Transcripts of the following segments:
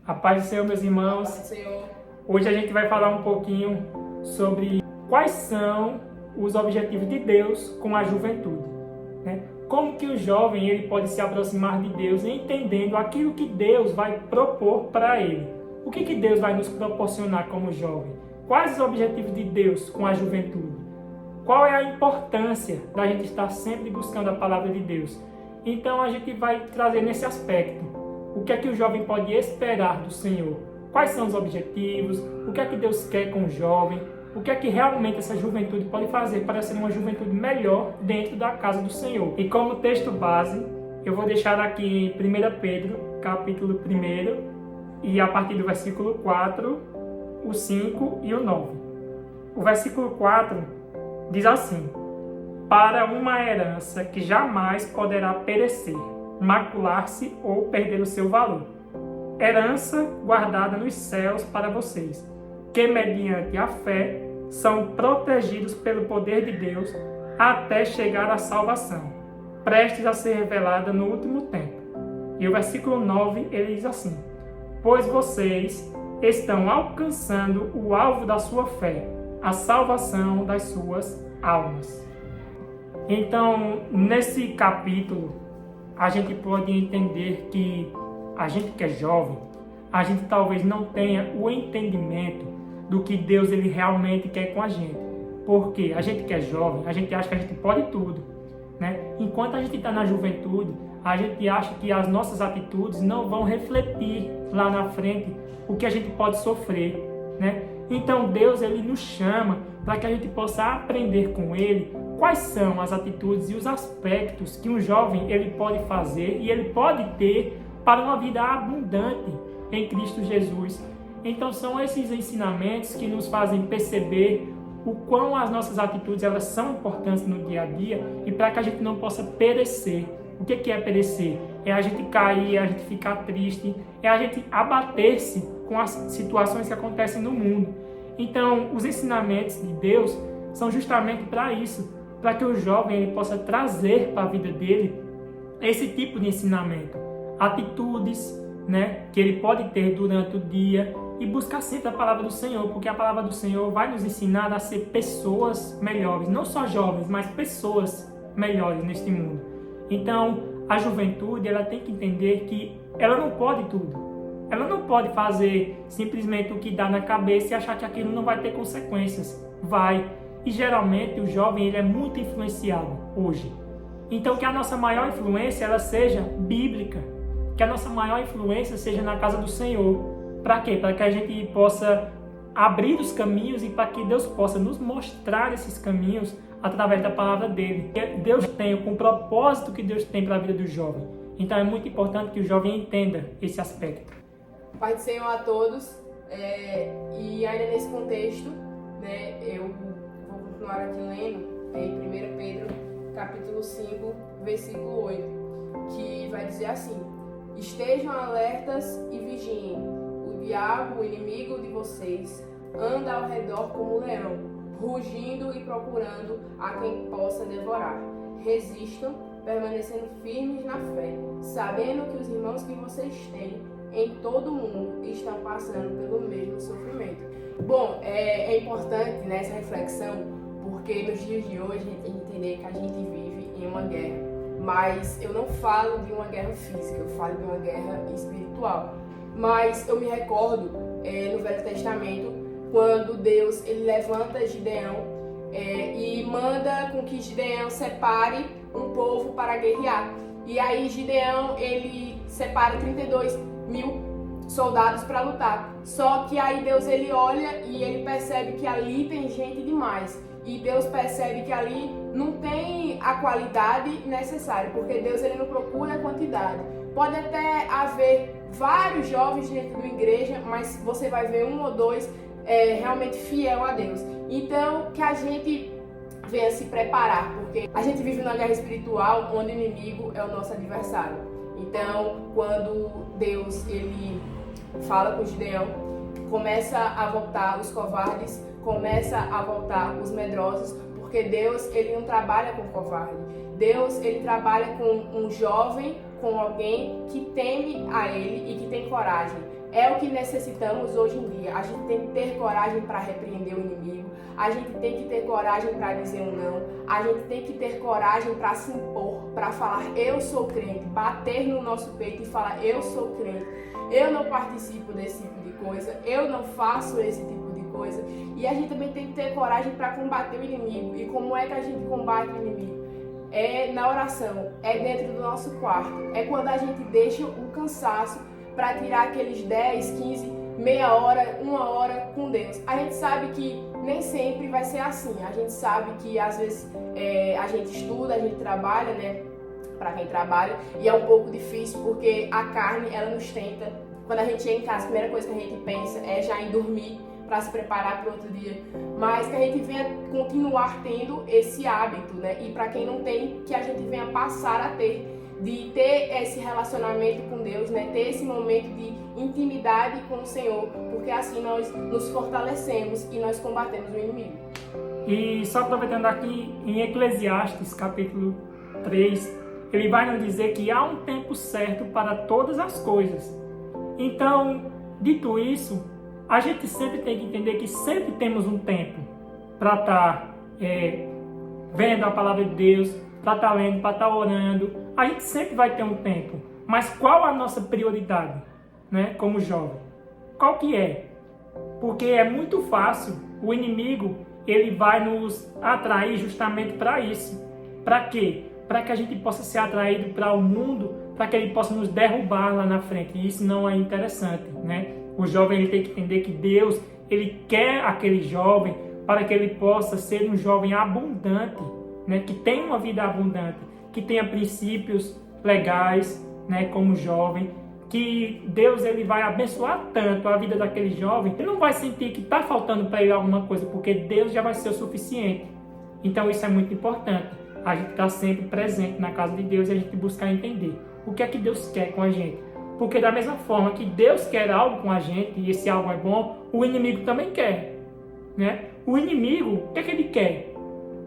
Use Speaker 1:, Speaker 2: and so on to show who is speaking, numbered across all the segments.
Speaker 1: A paz do Senhor, meus irmãos.
Speaker 2: Paz do Senhor.
Speaker 1: Hoje a gente vai falar um pouquinho sobre quais são os objetivos de Deus com a juventude, né? Como que o jovem ele pode se aproximar de Deus entendendo aquilo que Deus vai propor para ele. O que Deus vai nos proporcionar como jovem? Quais os objetivos de Deus com a juventude? Qual é a importância da gente estar sempre buscando a palavra de Deus? Então a gente vai trazer nesse aspecto. O que é que o jovem pode esperar do Senhor? Quais são os objetivos? O que é que Deus quer com o jovem? O que é que realmente essa juventude pode fazer para ser uma juventude melhor dentro da casa do Senhor? E como texto base, eu vou deixar aqui em 1 Pedro, capítulo 1, e a partir do versículo 4, o 5 e o 9. O versículo 4 diz assim: para uma herança que jamais poderá perecer, macular-se ou perder o seu valor. Herança guardada nos céus para vocês, que mediante a fé são protegidos pelo poder de Deus até chegar à salvação, prestes a ser revelada no último tempo. E o versículo 9, ele diz assim: pois vocês estão alcançando o alvo da sua fé, a salvação das suas almas. Então, nesse capítulo, a gente pode entender que a gente que é jovem, a gente talvez não tenha o entendimento do que Deus ele realmente quer com a gente. Porque a gente que é jovem, a gente acha que a gente pode tudo, né? Enquanto a gente está na juventude, a gente acha que as nossas atitudes não vão refletir lá na frente o que a gente pode sofrer, né? Então Deus ele nos chama para que a gente possa aprender com Ele quais são as atitudes e os aspectos que um jovem ele pode fazer e ele pode ter para uma vida abundante em Cristo Jesus. Então são esses ensinamentos que nos fazem perceber o quão as nossas atitudes elas são importantes no dia a dia e para que a gente não possa perecer. O que é perecer? É a gente cair, é a gente ficar triste, é a gente abater-se com as situações que acontecem no mundo. Então, os ensinamentos de Deus são justamente para isso, para que o jovem ele possa trazer para a vida dele esse tipo de ensinamento, atitudes, né, que ele pode ter durante o dia e buscar sempre a palavra do Senhor, porque a palavra do Senhor vai nos ensinar a ser pessoas melhores, não só jovens, mas pessoas melhores neste mundo. Então, a juventude ela tem que entender que ela não pode tudo. Ela não pode fazer simplesmente o que dá na cabeça e achar que aquilo não vai ter consequências. Vai. E geralmente o jovem ele é muito influenciado hoje. Então que a nossa maior influência ela seja bíblica. Que a nossa maior influência seja na casa do Senhor. Para quê? Para que a gente possa abrir os caminhos e para que Deus possa nos mostrar esses caminhos através da palavra dele. Deus tem com o propósito que Deus tem para a vida do jovem. Então é muito importante que o jovem entenda esse aspecto.
Speaker 2: Paz do Senhor a todos. E ainda nesse contexto, né, eu vou continuar aqui lendo em 1 Pedro, capítulo 5, versículo 8, que vai dizer assim: estejam alertas e vigiem. O diabo, o inimigo de vocês, anda ao redor como um leão, rugindo e procurando a quem possa devorar. Resistam, permanecendo firmes na fé, sabendo que os irmãos que vocês têm em todo o mundo estão passando pelo mesmo sofrimento. Bom, é importante nessa reflexão, porque nos dias de hoje a gente tem que entender que a gente vive em uma guerra. Mas eu não falo de uma guerra física, eu falo de uma guerra espiritual. Mas eu me recordo no Velho Testamento, quando Deus ele levanta Gideão e manda com que Gideão separe um povo para guerrear. E aí Gideão ele separa 32.000 soldados para lutar. Só que aí Deus ele olha e ele percebe que ali tem gente demais. E Deus percebe que ali não tem a qualidade necessária, porque Deus ele não procura a quantidade. Pode até haver vários jovens dentro da igreja, mas você vai ver um ou dois realmente fiel a Deus. Então, que a gente venha se preparar, porque a gente vive numa guerra espiritual onde o inimigo é o nosso adversário. Então, quando Deus ele fala com Gideão, começa a voltar os covardes, começa a voltar os medrosos, porque Deus ele não trabalha com covarde. Deus ele trabalha com um jovem, com alguém que teme a ele e que tem coragem. é o que necessitamos hoje em dia. A gente tem que ter coragem para repreender o inimigo, a gente tem que ter coragem para dizer um não, a gente tem que ter coragem para se impor, para falar eu sou crente, bater no nosso peito e falar eu sou crente, eu não participo desse tipo de coisa, eu não faço esse tipo de coisa. E a gente também tem que ter coragem para combater o inimigo. E como é que a gente combate o inimigo? É na oração, é dentro do nosso quarto, é quando a gente deixa o cansaço para tirar aqueles 10, 15, meia hora, 1 hora com Deus. A gente sabe que nem sempre vai ser assim, a gente sabe que às vezes a gente estuda, a gente trabalha, né, para quem trabalha, e é um pouco difícil porque a carne, ela nos tenta. Quando a gente chega em casa, a primeira coisa que a gente pensa é já em dormir, para se preparar para o outro dia, mas que a gente venha continuar tendo esse hábito, né? E para quem não tem, que a gente venha passar a ter, de ter esse relacionamento com Deus, né? Ter esse momento de intimidade com o Senhor, porque assim nós nos fortalecemos e nós combatemos o inimigo.
Speaker 1: E só aproveitando aqui, em Eclesiastes, capítulo 3, ele vai nos dizer que há um tempo certo para todas as coisas. Então, dito isso, a gente sempre tem que entender que sempre temos um tempo para estar vendo a palavra de Deus, para estar lendo, para estar orando. A gente sempre vai ter um tempo. Mas qual a nossa prioridade, né, como jovem? Qual que é? Porque é muito fácil, o inimigo ele vai nos atrair justamente para isso. Para quê? Para que a gente possa ser atraído para o mundo, para que ele possa nos derrubar lá na frente. E isso não é interessante, né? O jovem ele tem que entender que Deus ele quer aquele jovem para que ele possa ser um jovem abundante, né? Que tenha uma vida abundante, que tenha princípios legais, né? Como jovem, que Deus ele vai abençoar tanto a vida daquele jovem, ele não vai sentir que está faltando para ele alguma coisa, porque Deus já vai ser o suficiente. Então isso é muito importante, a gente estar sempre presente na casa de Deus e a gente buscar entender o que é que Deus quer com a gente. Porque da mesma forma que Deus quer algo com a gente, e esse algo é bom, o inimigo também quer, né? O inimigo, o que é que ele quer?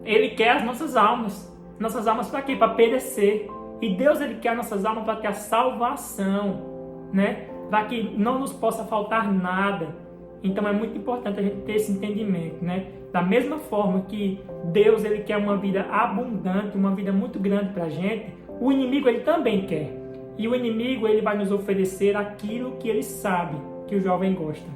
Speaker 1: Ele quer as nossas almas. Nossas almas para quê? Para perecer. E Deus ele quer as nossas almas para ter a salvação, né? Para que não nos possa faltar nada. Então é muito importante a gente ter esse entendimento, né? Da mesma forma que Deus ele quer uma vida abundante, uma vida muito grande para a gente, o inimigo ele também quer. E o inimigo ele vai nos oferecer aquilo que ele sabe que o jovem gosta,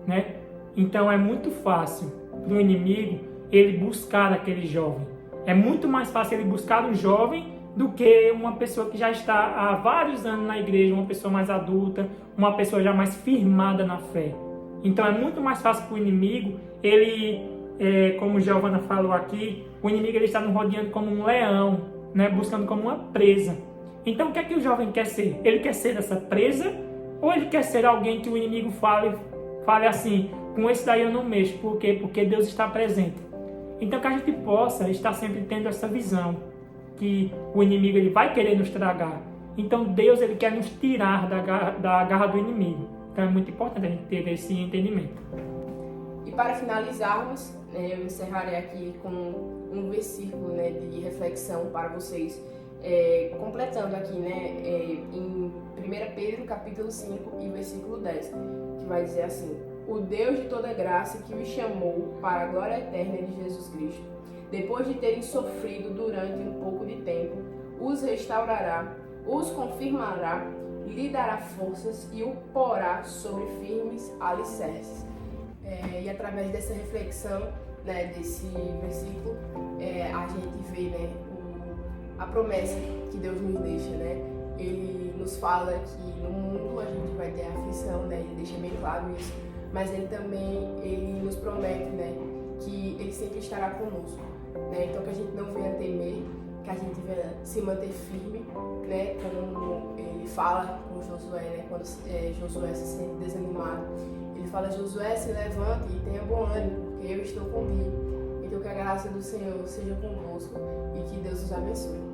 Speaker 1: né? Então é muito fácil para o inimigo ele buscar aquele jovem. É muito mais fácil ele buscar um jovem do que uma pessoa que já está há vários anos na igreja, uma pessoa mais adulta, uma pessoa já mais firmada na fé. Então é muito mais fácil para o inimigo, ele, como Giovana falou aqui, o inimigo ele está nos rodeando como um leão, né? Buscando como uma presa. Então o que é que o jovem quer ser? Ele quer ser essa presa ou ele quer ser alguém que o inimigo fale assim, com esse daí eu não mexo. Por quê? Porque Deus está presente. Então que a gente possa estar sempre tendo essa visão, que o inimigo ele vai querer nos tragar. Então Deus ele quer nos tirar da garra do inimigo. Então é muito importante a gente ter esse entendimento.
Speaker 2: E para finalizarmos, eu encerrarei aqui com um versículo, né, de reflexão para vocês. Completando aqui, né, em 1 Pedro capítulo 5 e versículo 10, que vai dizer assim: o Deus de toda graça que os chamou para a glória eterna de Jesus Cristo, depois de terem sofrido durante um pouco de tempo, os restaurará, os confirmará, lhe dará forças e o porá sobre firmes alicerces. E através dessa reflexão, né, desse versículo, a gente vê, né, a promessa que Deus nos deixa, né? Ele nos fala que no mundo a gente vai ter aflição, né? Ele deixa bem claro isso, mas ele também nos promete, né, que ele sempre estará conosco, né? Então que a gente não venha temer, que a gente venha se manter firme, né? Como ele fala com Josué, né? Quando Josué se sente desanimado, ele fala: Josué, se levante e tenha bom ânimo, porque eu estou contigo. Então que a graça do Senhor seja convosco e que Deus os abençoe.